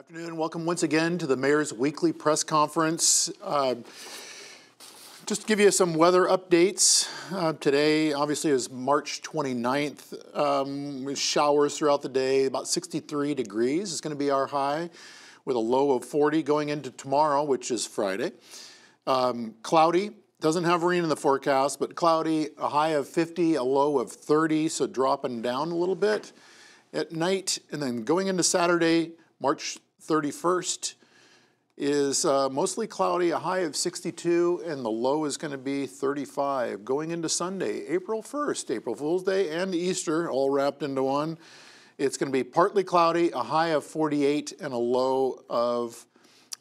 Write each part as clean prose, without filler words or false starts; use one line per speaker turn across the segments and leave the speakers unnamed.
Afternoon. Welcome once again to the Mayor's Weekly Press Conference. Just to give you some weather updates. Today, obviously, is March 29th. With showers throughout the day. About 63 degrees is going to be our high, with a low of 40 going into tomorrow, which is Friday. Cloudy. Doesn't have rain in the forecast, but cloudy. A high of 50, a low of 30, so dropping down a little bit at night. And then going into Saturday, March 31st is mostly cloudy, a high of 62, and the low is going to be 35. Going into Sunday, April 1st, April Fool's Day and Easter, all wrapped into one. It's going to be partly cloudy, a high of 48, and a low of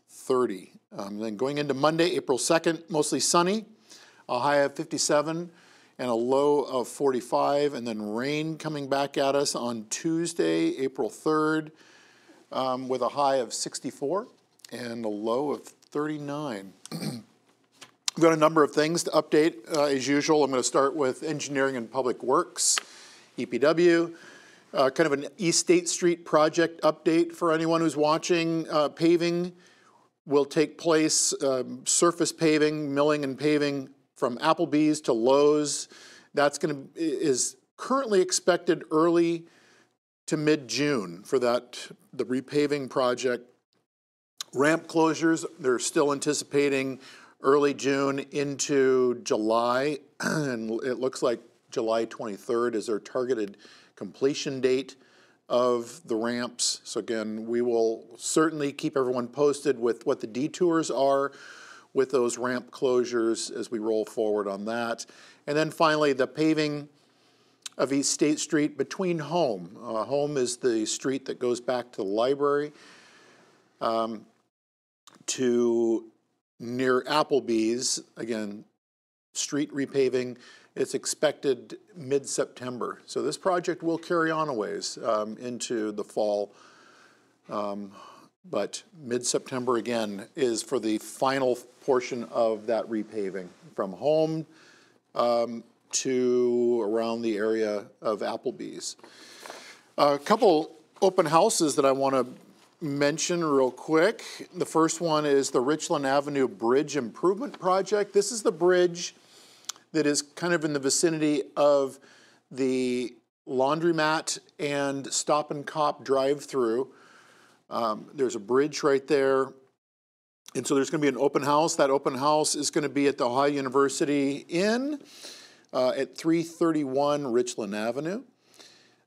30. Then going into Monday, April 2nd, mostly sunny, a high of 57, and a low of 45. And then rain coming back at us on Tuesday, April 3rd. With a high of 64 and a low of 39. We've got a number of things to update as usual. I'm going to start with Engineering and Public Works, EPW. Kind of an East State Street project update for anyone who's watching. Paving will take place, surface paving, milling and paving from Applebee's to Lowe's. Is currently expected early to mid-June for the repaving project. Ramp closures, they're still anticipating early June into July, and it looks like July 23rd is their targeted completion date of the ramps. So again, we will certainly keep everyone posted with what the detours are with those ramp closures as we roll forward on that. And then finally, the paving of East State Street between Home. Home is the street that goes back to the library to near Applebee's. Again, street repaving. It's expected mid-September. So this project will carry on a ways into the fall. But mid-September, again, is for the final portion of that repaving from Home to around the area of Applebee's. A couple open houses that I want to mention real quick. The first one is the Richland Avenue Bridge Improvement Project. This is the bridge that is kind of in the vicinity of the laundromat and Stop and Cop drive-through. There's a bridge right there. And so there's going to be an open house. That open house is going to be at the Ohio University Inn at 331 Richland Avenue.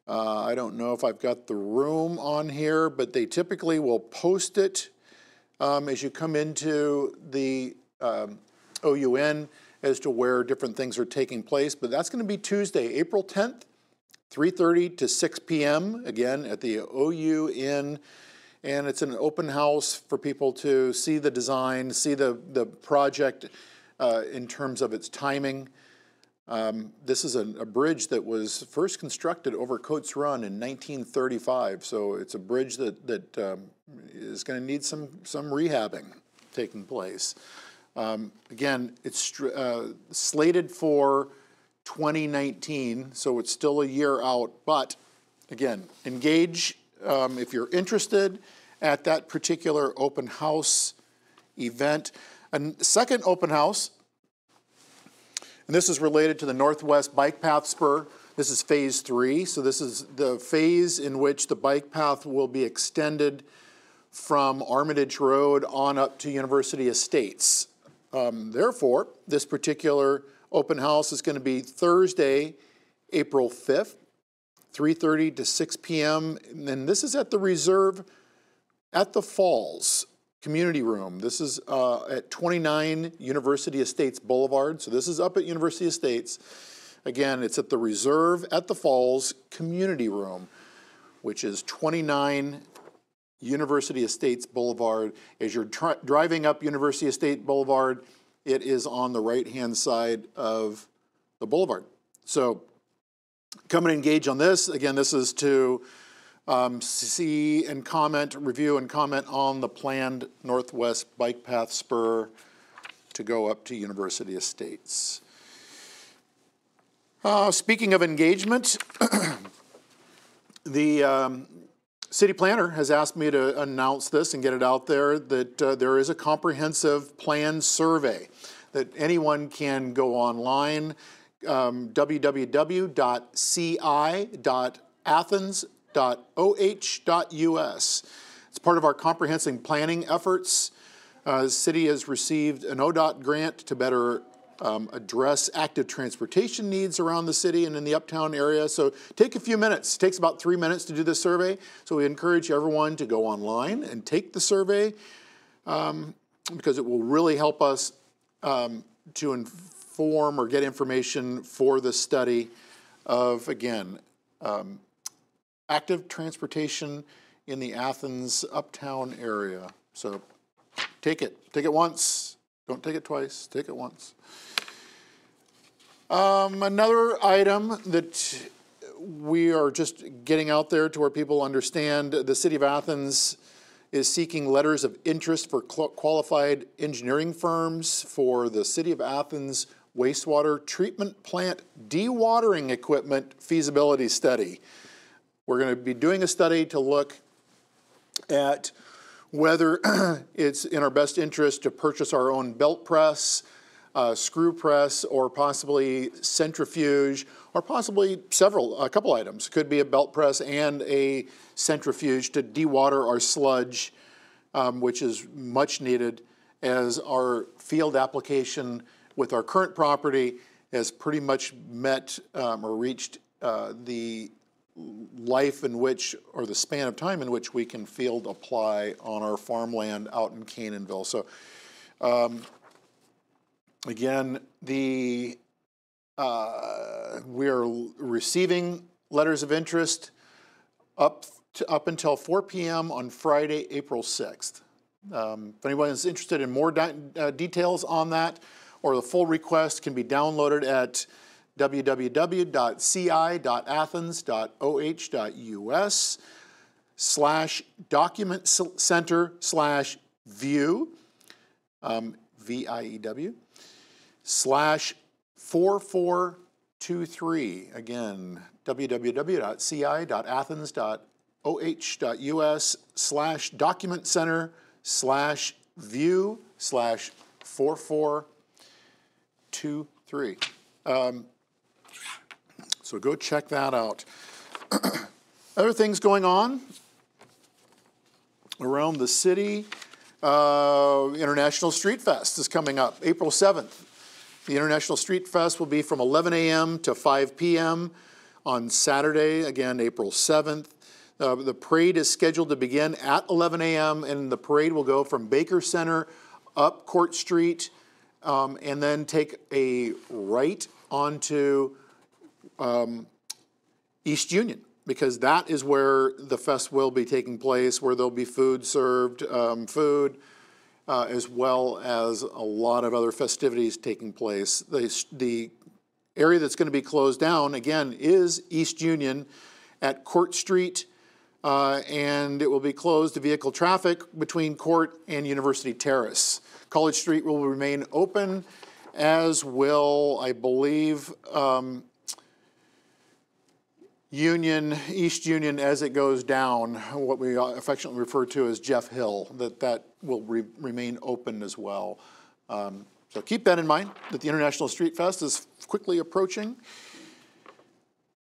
I don't know if I've got the room on here, but they typically will post it as you come into the OUN as to where different things are taking place. But that's going to be Tuesday, April 10th, 3:30 to 6 p.m., again, at the OU Inn. And it's an open house for people to see the design, see the project in terms of its timing. This is a bridge that was first constructed over Coates Run in 1935. So it's a bridge that is going to need some rehabbing taking place. Again, it's slated for 2019, so it's still a year out. But again, engage if you're interested at that particular open house event. A second open house, and this is related to the Northwest Bike Path Spur. This is phase 3. So this is the phase in which the bike path will be extended from Armitage Road on up to University Estates. Therefore, this particular open house is going to be Thursday, April 5th, 3:30 to 6 p.m. And this is at the Reserve at the Falls Community Room. This is at 29 University Estates Boulevard. So this is up at University Estates. Again, it's at the Reserve at the Falls Community Room, which is 29 University Estates Boulevard. As you're driving up University Estate Boulevard, it is on the right-hand side of the boulevard. So come and engage on this. Again, this is to see and comment, review and comment on the planned Northwest Bike Path Spur to go up to University Estates. Speaking of engagement, the City planner has asked me to announce this and get it out there that there is a comprehensive plan survey that anyone can go online, www.ci.athens.oh.us. It's part of our comprehensive planning efforts. The city has received an ODOT grant to better address active transportation needs around the city and in the uptown area. So take a few minutes. It takes about 3 minutes to do this survey. So we encourage everyone to go online and take the survey because it will really help us to inform or get information for the study of, again, active transportation in the Athens uptown area. So take it once. Don't take it twice, take it once. Another item that we are just getting out there to where people understand, the City of Athens is seeking letters of interest for qualified engineering firms for the City of Athens wastewater treatment plant dewatering equipment feasibility study. We're going to be doing a study to look at whether it's in our best interest to purchase our own belt press, screw press, or possibly centrifuge, or possibly a couple items. Could be a belt press and a centrifuge to dewater our sludge, which is much needed, as our field application with our current property has pretty much met or reached the life in which, or the span of time in which we can field apply on our farmland out in Canaanville. So again, we are receiving letters of interest up until 4 p.m. on Friday, April 6th. If anyone is interested in more details on that, or the full request can be downloaded at www.ci.athens.oh.us/document center/view, VIEW, /4423. Again, www.ci.athens.oh.us/document center/view/4423. So go check that out. Other things going on around the city. International Street Fest is coming up April 7th. The International Street Fest will be from 11 a.m. to 5 p.m. on Saturday, again, April 7th. The parade is scheduled to begin at 11 a.m. and the parade will go from Baker Center up Court Street and then take a right onto East Union, because that is where the fest will be taking place, where there'll be food served, as well as a lot of other festivities taking place. The area that's going to be closed down, again, is East Union at Court Street, and it will be closed to vehicle traffic between Court and University Terrace. College Street will remain open, as will, I believe, East Union as it goes down, what we affectionately refer to as Jeff Hill, that will remain open as well. So keep that in mind, that the International Street Fest is quickly approaching.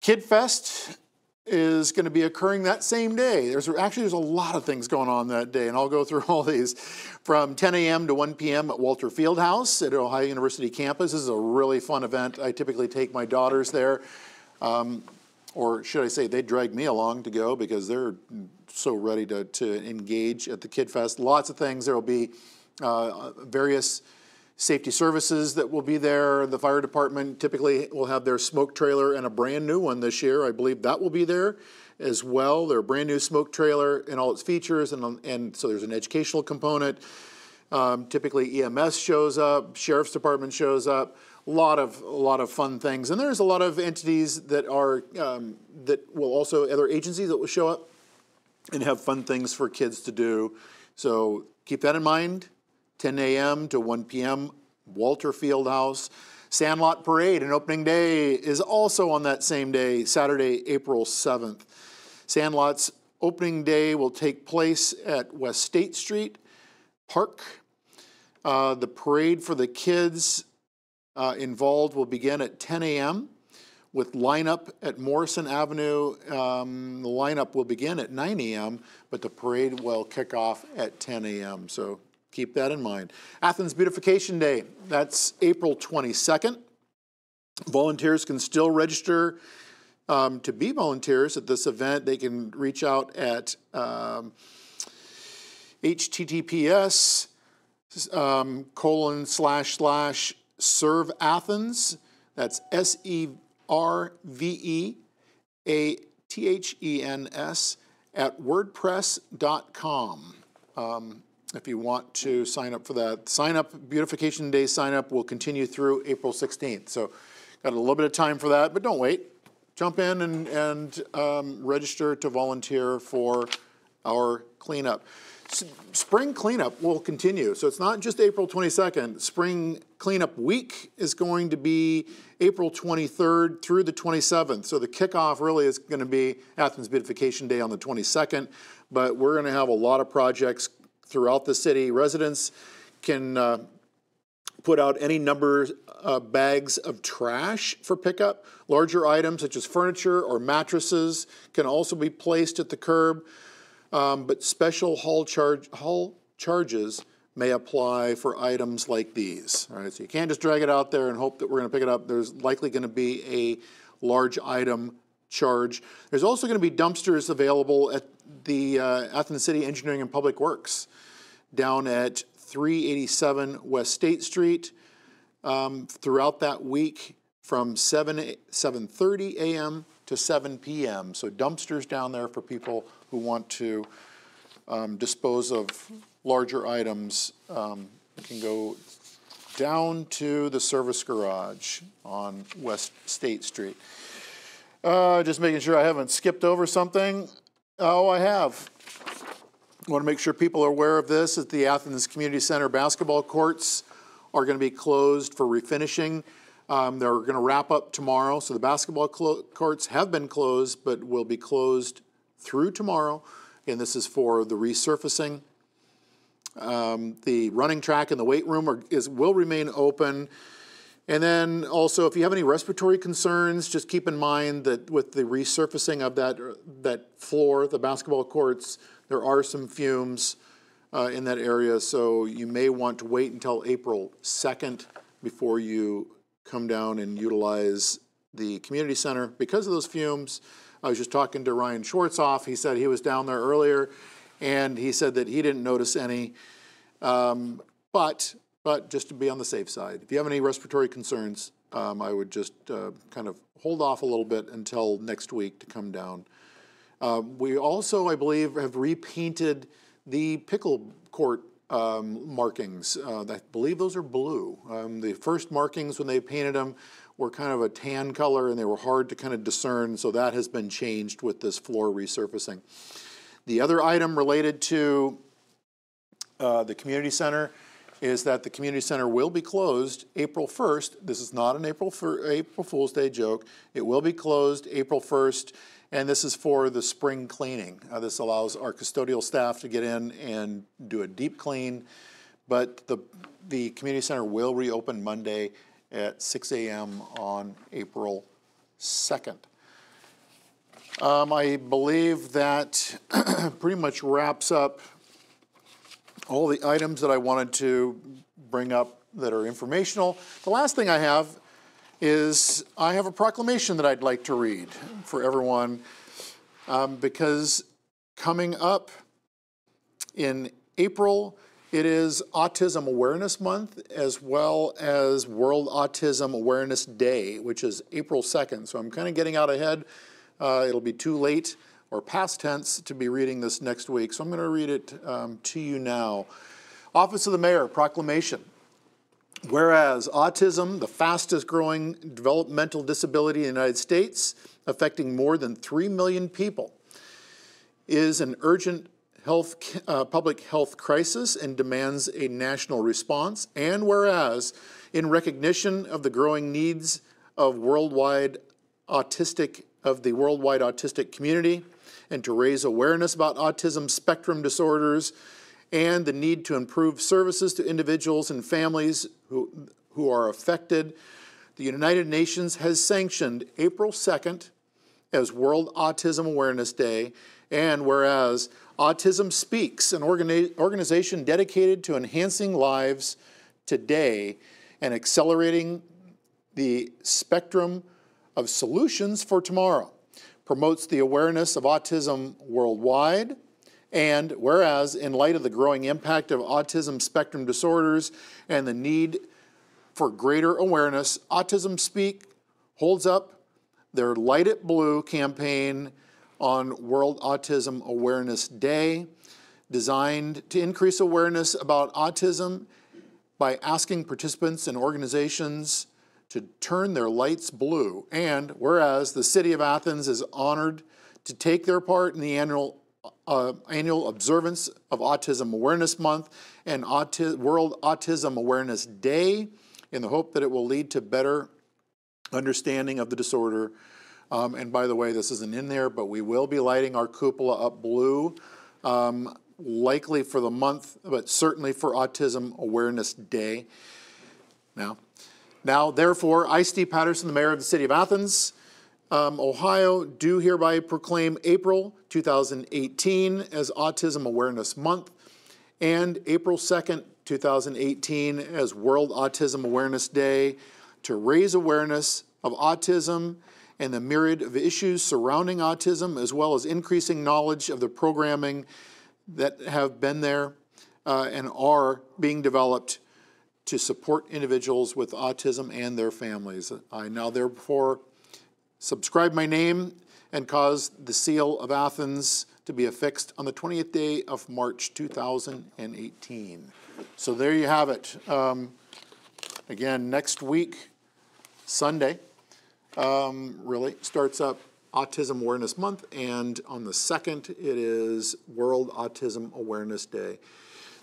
Kid Fest is going to be occurring that same day. There's a lot of things going on that day, and I'll go through all these. From 10 a.m. to 1 p.m. at Walter Fieldhouse at Ohio University campus. This is a really fun event. I typically take my daughters there. Or should I say, they drag me along to go because they're so ready to engage at the Kid Fest. Lots of things. There will be various safety services that will be there. The fire department typically will have their smoke trailer, and a brand new one this year. I believe that will be there as well. Their brand new smoke trailer and all its features, and so there's an educational component. Typically EMS shows up, Sheriff's Department shows up. A lot of fun things, and there's a lot of entities that are that will also, other agencies that will show up and have fun things for kids to do. So keep that in mind. 10 a.m. to 1 p.m. Walter Fieldhouse. Sandlot Parade and opening day is also on that same day, Saturday, April 7th. Sandlots opening day will take place at West State Street Park. The parade for the kids involved will begin at 10 a.m. with lineup at Morrison Avenue. The lineup will begin at 9 a.m., but the parade will kick off at 10 a.m. So keep that in mind. Athens Beautification Day, that's April 22nd. Volunteers can still register to be volunteers at this event. They can reach out at https://serve Athens. That's SERVEATHENS at wordpress.com. If you want to sign up for that. Sign up, Beautification Day sign up will continue through April 16th. So got a little bit of time for that, but don't wait. Jump in and register to volunteer for our cleanup. Spring cleanup will continue. So it's not just April 22nd. Spring cleanup week is going to be April 23rd through the 27th. So the kickoff really is going to be Athens Beautification Day on the 22nd, but we're going to have a lot of projects throughout the city. Residents can put out any number of bags of trash for pickup. Larger items such as furniture or mattresses can also be placed at the curb, but special haul charges may apply for items like these. All right, so you can't just drag it out there and hope that we're going to pick it up. There's likely going to be a large item charge. There's also going to be dumpsters available at the Athens City Engineering and Public Works down at 387 West State Street throughout that week from 7:30 a.m. to 7 p.m. So dumpsters down there for people who want to dispose of larger items can go down to the service garage on West State Street. Just making sure I haven't skipped over something. Oh, I have. I want to make sure people are aware of this, that the Athens Community Center basketball courts are going to be closed for refinishing. They're going to wrap up tomorrow. So the basketball courts have been closed, but will be closed through tomorrow. And this is for the resurfacing. The running track and the weight room will remain open. And then also, if you have any respiratory concerns, just keep in mind that with the resurfacing of that floor, the basketball courts, there are some fumes in that area. So you may want to wait until April 2nd before you come down and utilize the community center because of those fumes. I was just talking to Ryan Schwartzoff. He said he was down there earlier, and he said that he didn't notice any. But just to be on the safe side, if you have any respiratory concerns, I would just kind of hold off a little bit until next week to come down. We also, I believe, have repainted the pickle court markings. I believe those are blue. The first markings when they painted them were kind of a tan color, and they were hard to kind of discern, so that has been changed with this floor resurfacing. The other item related to the community center is that the community center will be closed April 1st. This is not an April Fool's Day joke. It will be closed April 1st, and this is for the spring cleaning. This allows our custodial staff to get in and do a deep clean, but the community center will reopen Monday at 6 a.m. on April 2nd. I believe that pretty much wraps up all the items that I wanted to bring up that are informational. The last thing I have is I have a proclamation that I'd like to read for everyone because coming up in April, it is Autism Awareness Month as well as World Autism Awareness Day, which is April 2nd. So I'm kind of getting out ahead. It'll be too late or past tense to be reading this next week. So I'm going to read it to you now. Office of the Mayor, Proclamation. Whereas autism, the fastest growing developmental disability in the United States, affecting more than 3 million people, is an urgent public health crisis and demands a national response. And whereas, in recognition of the growing needs of the worldwide autistic community, and to raise awareness about autism spectrum disorders and the need to improve services to individuals and families who are affected. The United Nations has sanctioned April 2nd as World Autism Awareness Day, and whereas Autism Speaks, an organization dedicated to enhancing lives today and accelerating the spectrum of solutions for tomorrow, promotes the awareness of autism worldwide, and whereas in light of the growing impact of autism spectrum disorders and the need for greater awareness, Autism Speak holds up their Light It Blue campaign on World Autism Awareness Day, designed to increase awareness about autism by asking participants and organizations to turn their lights blue. And whereas the City of Athens is honored to take their part in the annual observance of Autism Awareness Month and World Autism Awareness Day, in the hope that it will lead to better understanding of the disorder. And by the way, this isn't in there, but we will be lighting our cupola up blue, likely for the month, but certainly for Autism Awareness Day. Now, therefore, I, Steve Patterson, the mayor of the City of Athens, Ohio, do hereby proclaim April 2018 as Autism Awareness Month and April 2nd, 2018 as World Autism Awareness Day to raise awareness of autism and the myriad of issues surrounding autism, as well as increasing knowledge of the programming that have been there and are being developed to support individuals with autism and their families. I now therefore subscribe my name and cause the seal of Athens to be affixed on the 20th day of March 2018. So there you have it. Again, next week, Sunday, really starts up Autism Awareness Month, and on the 2nd, it is World Autism Awareness Day.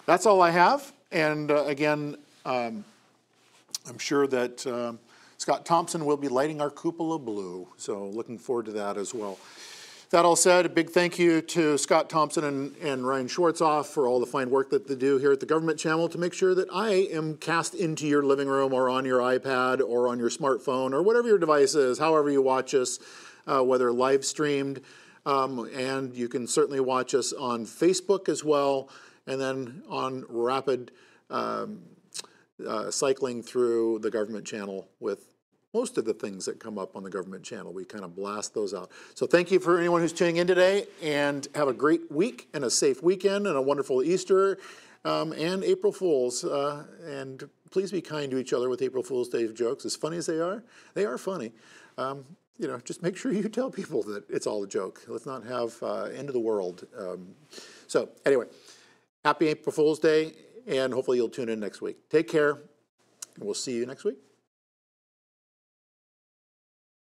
That's all I have, and again, I'm sure that Scott Thompson will be lighting our cupola blue, so looking forward to that as well. That all said, a big thank you to Scott Thompson and Ryan Schwartzoff for all the fine work that they do here at the Government Channel to make sure that I am cast into your living room or on your iPad or on your smartphone or whatever your device is, however you watch us, whether live streamed, and you can certainly watch us on Facebook as well, and then on rapid cycling through the Government Channel with most of the things that come up on the Government Channel. We kind of blast those out. So thank you for anyone who's tuning in today, and have a great week and a safe weekend and a wonderful Easter and April Fools. And please be kind to each other with April Fool's Day jokes. As funny as they are funny. You know, just make sure you tell people that it's all a joke. Let's not have end of the world. So anyway, happy April Fool's Day, and hopefully you'll tune in next week. Take care, and we'll see you next week.